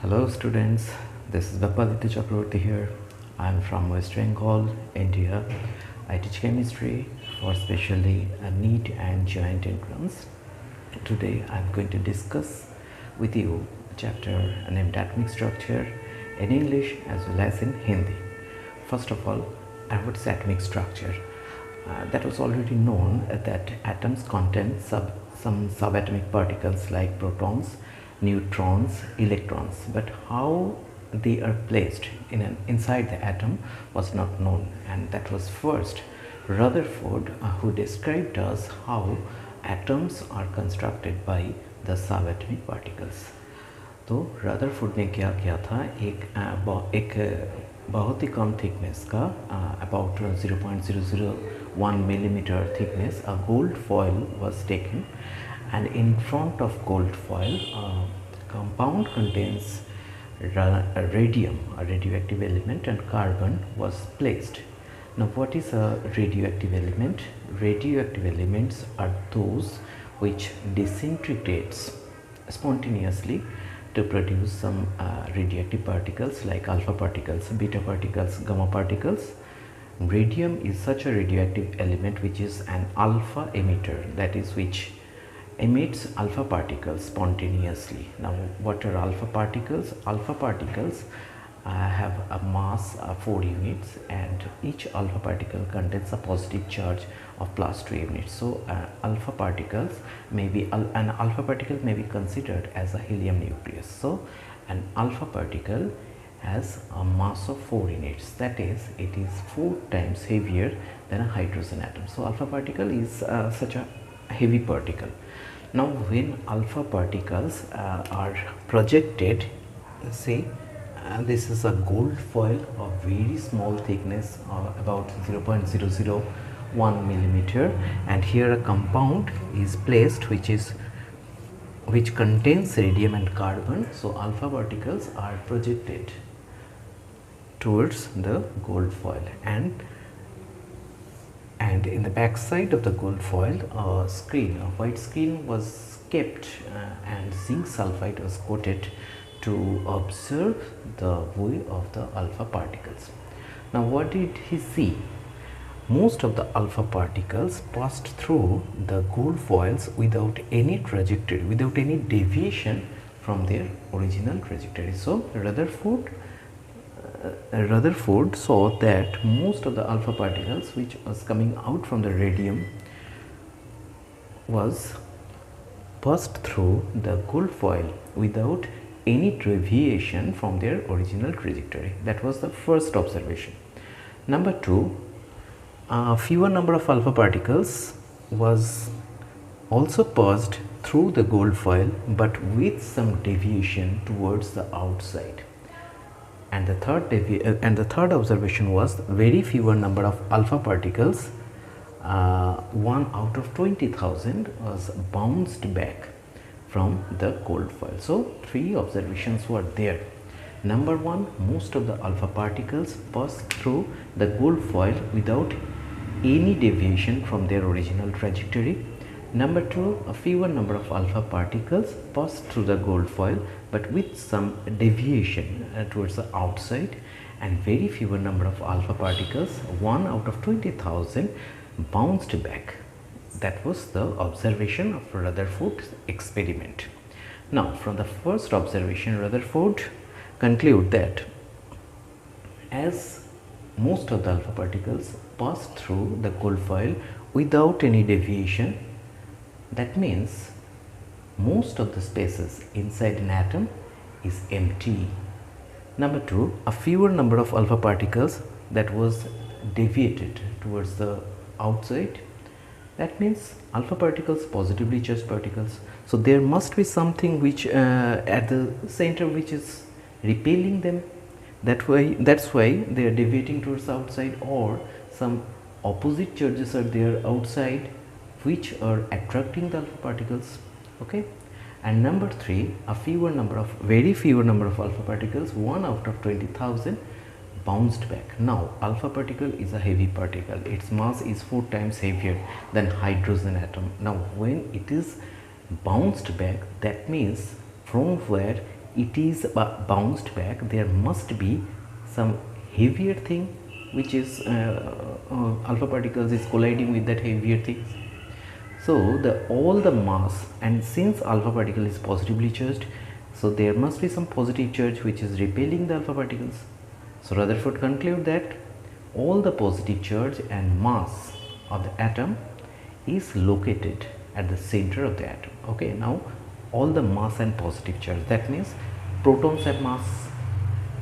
Hello students, this is Bapalita Chakravarti here. I am from West Bengal, India. I teach chemistry for specially a NEET and joint entrance. Today I am going to discuss with you a chapter named atomic structure in English as well as in Hindi. First of all, what is atomic structure? That was already known that atoms contain some subatomic particles like protons, neutrons, electrons, but how they are placed inside the atom was not known, and that was first Rutherford who described us how atoms are constructed by the subatomic particles. तो Rutherford ने क्या किया था, एक बहुत ही कम thickness का about 0.001 millimeter thickness a gold foil was taken, and in front of gold foil compound contains radium, a radioactive element, and carbon was placed. Now what is a radioactive element? Radioactive elements are those which disintegrates spontaneously to produce some radioactive particles like alpha particles, beta particles, gamma particles. Radium is such a radioactive element which is an alpha emitter, that is, which emits alpha particles spontaneously. Now what are alpha particles? Alpha particles have a mass of 4 units, and each alpha particle contains a positive charge of +2 units. So alpha particles may be an alpha particle may be considered as a helium nucleus. So an alpha particle has a mass of 4 units, that is, it is 4 times heavier than a hydrogen atom. So alpha particle is such a heavy particle. Now when alpha particles are projected, say this is a gold foil of very small thickness about 0.001 millimeter, and here a compound is placed which contains radium and carbon. So alpha particles are projected towards the gold foil, and in the back side of the gold foil a white screen was kept and zinc sulfide was coated to observe the way of the alpha particles. Now what did he see? Most of the alpha particles passed through the gold foils without any trajectory, without any deviation from their original trajectory. So Rutherford saw that most of the alpha particles which was coming out from the radium was passed through the gold foil without any deviation from their original trajectory. That was the first observation. Number 2, fewer number of alpha particles was also passed through the gold foil, but with some deviation towards the outside. And the third observation was very fewer number of alpha particles, 1 out of 20,000 was bounced back from the gold foil. So 3 observations were there. Number 1, most of the alpha particles passed through the gold foil without any deviation from their original trajectory. Number 2, a fewer number of alpha particles passed through the gold foil but with some deviation towards the outside, and very fewer number of alpha particles, 1 out of 20,000, bounced back. That was the observation of Rutherford's experiment. Now from the first observation, Rutherford concluded that as most of the alpha particles passed through the gold foil without any deviation, that means most of the spaces inside an atom is empty. Number 2, a fewer number of alpha particles that was deviated towards the outside. That means alpha particles, positively charged particles. So there must be something which at the center which is repelling them. That's why they are deviating towards the outside, or some opposite charges are there outside which are attracting the alpha particles. Okay. And number 3, very fewer number of alpha particles, 1 out of 20,000, bounced back. Now alpha particle is a heavy particle, its mass is 4 times heavier than hydrogen atom. Now when it is bounced back, that means from where it is bounced back, there must be some heavier thing which is alpha particles is colliding with that heavier thing. So all the mass, and since alpha particle is positively charged, so there must be some positive charge which is repelling the alpha particles. So Rutherford conclude that all the positive charge and mass of the atom is located at the center of the atom. Okay, now all the mass and positive charge, that means protons have mass,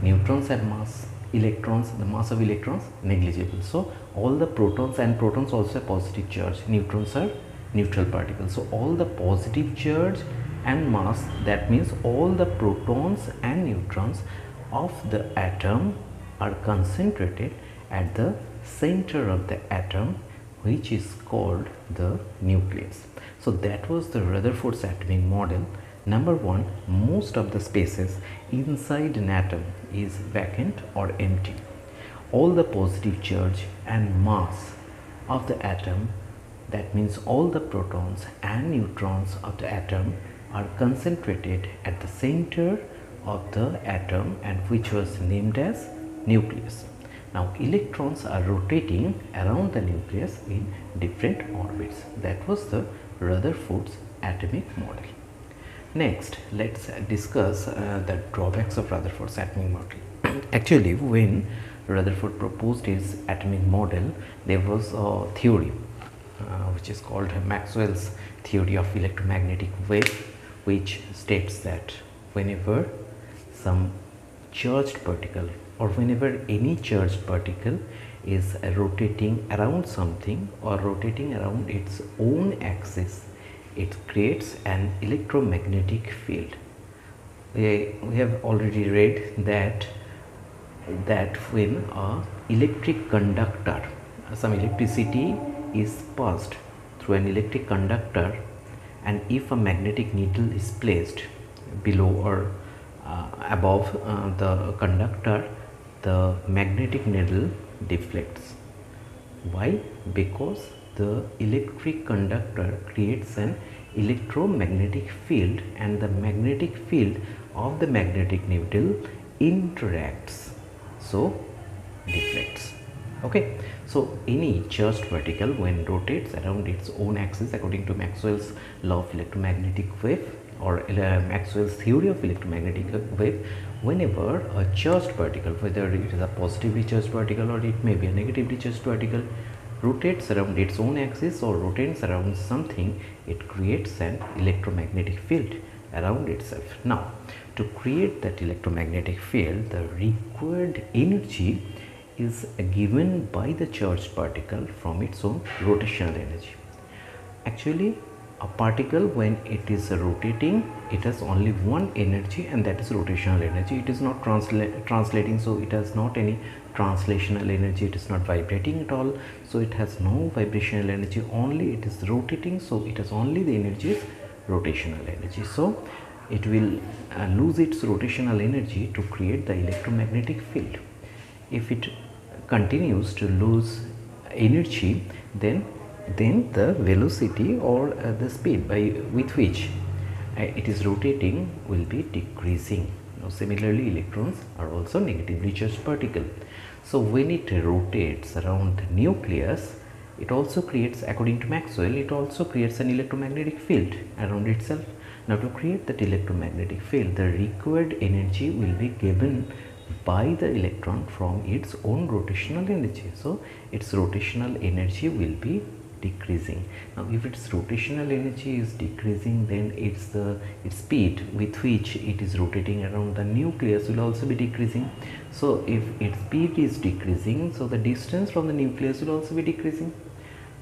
neutrons have mass, electrons, the mass of electrons negligible. So all the protons, and protons also have positive charge, neutrons are neutral particles. So all the positive charge and mass, that means all the protons and neutrons of the atom are concentrated at the center of the atom, which is called the nucleus. So that was the Rutherford's atomic model. Number one, most of the spaces inside an atom is vacant or empty. All the positive charge and mass of the atom, that means all the protons and neutrons of the atom, are concentrated at the center of the atom, and which was named as nucleus. Now electrons are rotating around the nucleus in different orbits. That was the Rutherford's atomic model. Next, let's discuss the drawbacks of Rutherford's atomic model. Actually, when Rutherford proposed his atomic model, there was a theory which is called Maxwell's theory of electromagnetic wave, which states that whenever some charged particle, or whenever any charged particle is rotating around something or rotating around its own axis, it creates an electromagnetic field. We have already read that when a electric conductor, some electricity is passed through an electric conductor, and if a magnetic needle is placed below or above the conductor, the magnetic needle deflects. Why? Because the electric conductor creates an electromagnetic field, and the magnetic field of the magnetic needle interacts, so deflects. Okay, so any charged particle, when rotates around its own axis according to Maxwell's law of electromagnetic wave, or Maxwell's theory of electromagnetic wave, whenever a charged particle, whether it is a positively charged particle or it may be a negatively charged particle, rotates around its own axis or rotates around something, it creates an electromagnetic field around itself. Now, to create that electromagnetic field, the required energy is given by the charged particle from its own rotational energy. Actually, a particle, when it is rotating, it has only one energy, and that is rotational energy. It is not translating, so it has not any translational energy. It is not vibrating at all, so it has no vibrational energy. Only it is rotating, so it has only the energy is rotational energy. So it will lose its rotational energy to create the electromagnetic field. If it continues to lose energy, then the velocity or the speed with which it is rotating will be decreasing. Now, similarly, electrons are also negatively charged particle. So when it rotates around the nucleus, it also creates, according to Maxwell, it also creates an electromagnetic field around itself. Now, to create that electromagnetic field, the required energy will be given by the electron from its own rotational energy. So its rotational energy will be decreasing. Now, if its rotational energy is decreasing, then its speed with which it is rotating around the nucleus will also be decreasing. So if its speed is decreasing, so the distance from the nucleus will also be decreasing.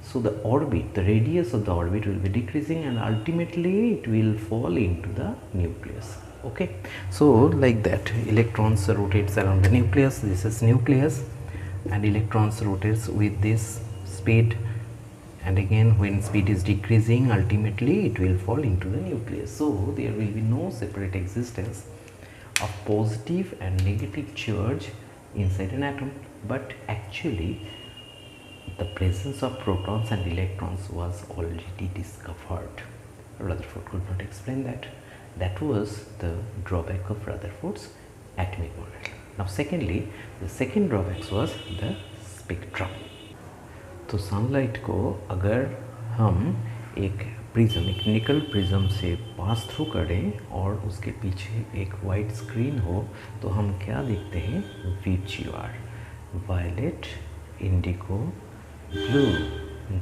So the orbit, the radius of the orbit will be decreasing, and ultimately it will fall into the nucleus. Okay, so like that, electrons rotates around the nucleus. This is nucleus, and electrons rotates with this speed, and again when speed is decreasing, ultimately it will fall into the nucleus. So there will be no separate existence of positive and negative charge inside an atom, but actually the presence of protons and electrons was already discovered. Rutherford could not explain that. That was the drawback of Rutherford's atomic model. Now secondly, the second drawback was the spectrum. तो sunlight को अगर हम एक prism, एक निकल prism से pass through करें और उसके पीछे एक वाइट स्क्रीन हो तो हम क्या देखते हैं? VGR, violet, indigo, blue,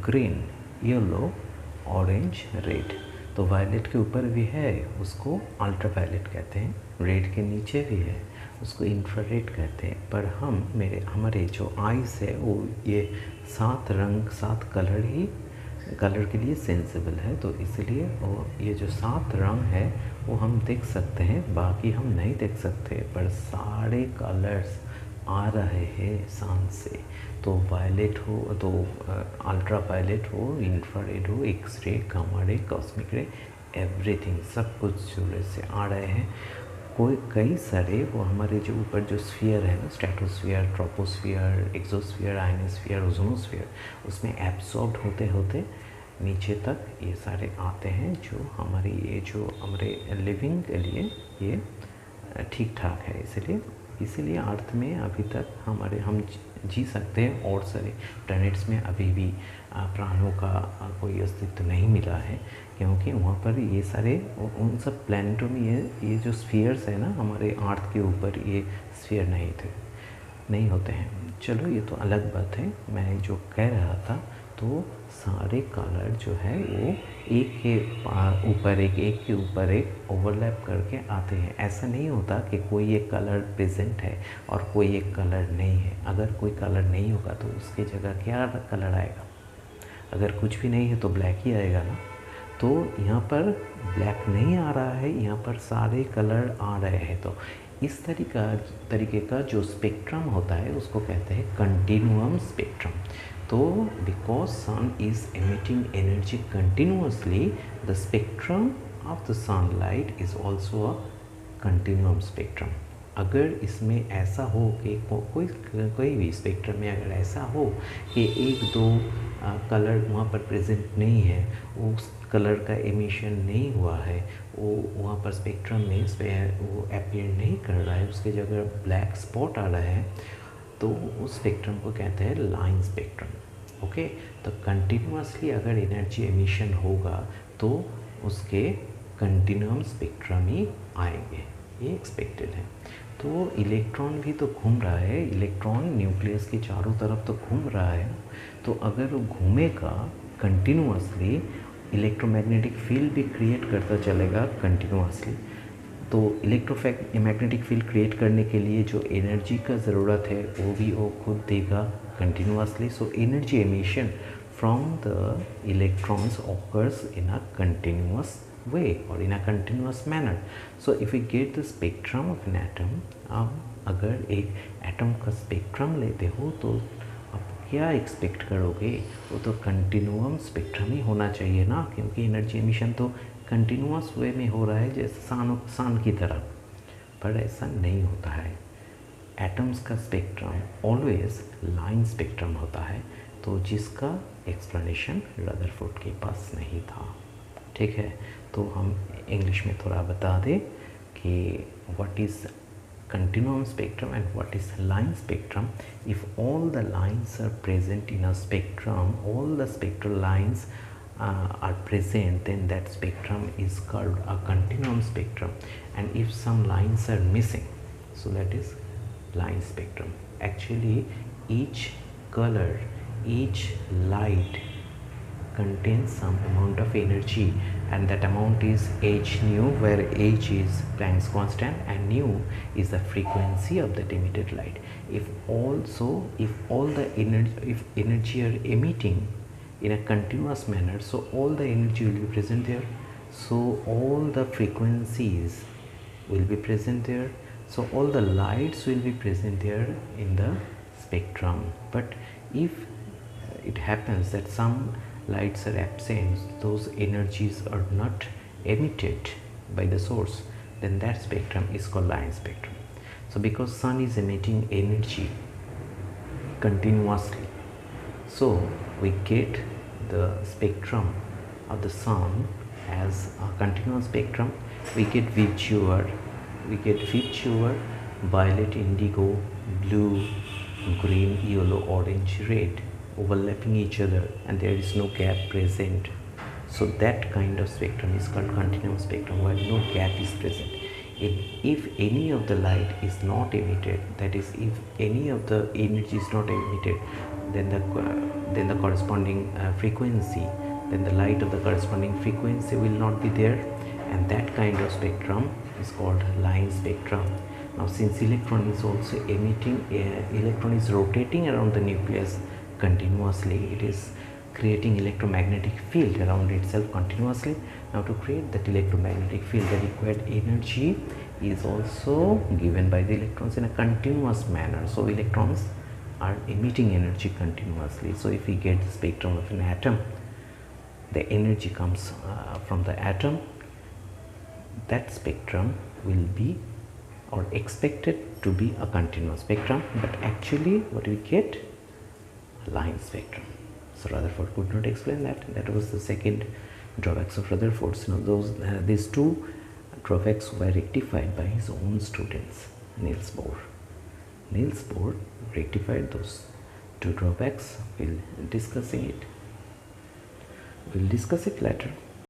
green, yellow, orange, red. तो वायलेट के ऊपर भी है, उसको अल्ट्रा वायलेट कहते हैं, रेड के नीचे भी है, उसको इंफ्रारेड कहते हैं। पर हमारे जो आइज़ है वो ये 7 रंग 7 कलर के लिए सेंसिबल है, तो इसलिए वो ये जो 7 रंग है वो हम देख सकते हैं, बाकी हम नहीं देख सकते। पर सारे कलर्स आ रहे हैं सन से, तो वायलेट हो तो अल्ट्रा वायलेट हो, इंफ्रारेड हो, X ray, gamma ray, cosmic रे, एवरीथिंग, सब कुछ सूरज से आ रहे हैं। कई सारे वो हमारे जो ऊपर जो स्फीयर है ना, stratosphere, troposphere, exosphere, ionosphere, ozonosphere, उसमें एब्सॉर्ब होते होते नीचे तक ये सारे आते हैं, जो हमारे लिविंग के लिए ये ठीक ठाक है। इसीलिए अर्थ में अभी तक हम जी सकते हैं, और सारे प्लैनेट्स में अभी भी प्राणों का कोई अस्तित्व नहीं मिला है, क्योंकि वहाँ पर ये सारे उन सब प्लैनेटों में ये जो स्फीयर्स है ना हमारे अर्थ के ऊपर, ये स्फीयर नहीं होते हैं। चलो ये तो अलग बात है। मैं जो कह रहा था, तो सारे कलर जो है वो एक के ऊपर एक ओवरलैप करके आते हैं। ऐसा नहीं होता कि कोई एक कलर प्रेजेंट है और कोई एक कलर नहीं है। अगर कोई कलर नहीं होगा तो उसकी जगह क्या कलर आएगा? अगर कुछ भी नहीं है तो ब्लैक ही आएगा ना। तो यहाँ पर ब्लैक नहीं आ रहा है, यहाँ पर सारे कलर आ रहे हैं। तो इस तरीके का जो स्पेक्ट्रम होता है उसको कहते हैं कंटिन्यूम स्पेक्ट्रम। तो because sun is emitting energy continuously, the spectrum of the sunlight is also a continuum spectrum. अगर इसमें ऐसा हो कि कोई भी स्पेक्ट्रम में अगर ऐसा हो कि 1-2 कलर वहाँ पर प्रेजेंट नहीं है, उस कलर का एमिशन नहीं हुआ है, वो वहाँ पर स्पेक्ट्रम में वो अपीयर नहीं कर रहा है, उसके जगह ब्लैक स्पॉट आ रहा है, तो उस स्पेक्ट्रम को कहते हैं लाइन स्पेक्ट्रम। ओके, तो कंटिन्यूअसली अगर एनर्जी एमिशन होगा तो उसके कंटिन्यूम स्पेक्ट्रम ही आएंगे, ये एक्सपेक्टेड है। तो इलेक्ट्रॉन भी तो घूम रहा है, इलेक्ट्रॉन न्यूक्लियस के चारों तरफ तो घूम रहा है। तो अगर वो घूमेगा कंटिन्यूअसली, इलेक्ट्रोमैग्नेटिक फील्ड भी क्रिएट करता चलेगा कंटिन्यूअसली। तो इलेक्ट्रोमैग्नेटिक फील्ड क्रिएट करने के लिए जो एनर्जी का ज़रूरत है वो खुद देगा continuously. So energy emission from the electrons occurs in a continuous way or in a continuous manner. So if we get the spectrum of an atom, आप अगर एक एटम का स्पेक्ट्रम लेते हो तो आप क्या एक्सपेक्ट करोगे? वो तो कंटिन्यूम स्पेक्ट्रम ही होना चाहिए ना, क्योंकि एनर्जी एमिशन तो कंटिन्यूअस वे में हो रहा है, जैसे सान की तरह। पर ऐसा नहीं होता है। एटम्स का स्पेक्ट्रम ऑलवेज लाइन स्पेक्ट्रम होता है, तो जिसका एक्सप्लेनेशन रदरफोर्ड के पास नहीं था। ठीक है, तो हम इंग्लिश में थोड़ा बता दें कि what is continuum spectrum and what is line spectrum. If all the lines are present in a spectrum, all the spectral lines are present, then that spectrum is called a continuum spectrum. And if some lines are missing, so that is line spectrum. Actually each color, each light contains some amount of energy, and that amount is h nu, where h is Planck's constant and nu is the frequency of that emitted light. If all the energy are emitting in a continuous manner, so all the energy will be present there, so all the frequencies will be present there, so all the lights will be present there in the spectrum. But if it happens that some lights are absent, those energies are not emitted by the source, then that spectrum is called line spectrum. So because sun is emitting energy continuously, so we get the spectrum of the sun as a continuous spectrum, we get visual, violet, indigo, blue, green, yellow, orange, red overlapping each other, and there is no gap present. So that kind of spectrum is called continuous spectrum, where no gap is present. If any of the light is not emitted, that is, if any of the energy is not emitted, then the corresponding frequency, then the light of the corresponding frequency will not be there, and that kind of spectrum is called line spectrum. Now, since electron is also emitting, electron is rotating around the nucleus continuously, it is creating electromagnetic field around itself continuously. Now, to create that electromagnetic field, the required energy is also given by the electrons in a continuous manner. So electrons are emitting energy continuously. So if we get the spectrum of an atom, the energy comes from the atom, that spectrum will be or expected to be a continuous spectrum, but actually what we get, a line spectrum. So Rutherford could not explain that. That was the second drawbacks of Rutherford. So now these two drawbacks were rectified by his own students, Niels Bohr. Niels Bohr rectified those two drawbacks. We'll discuss it later.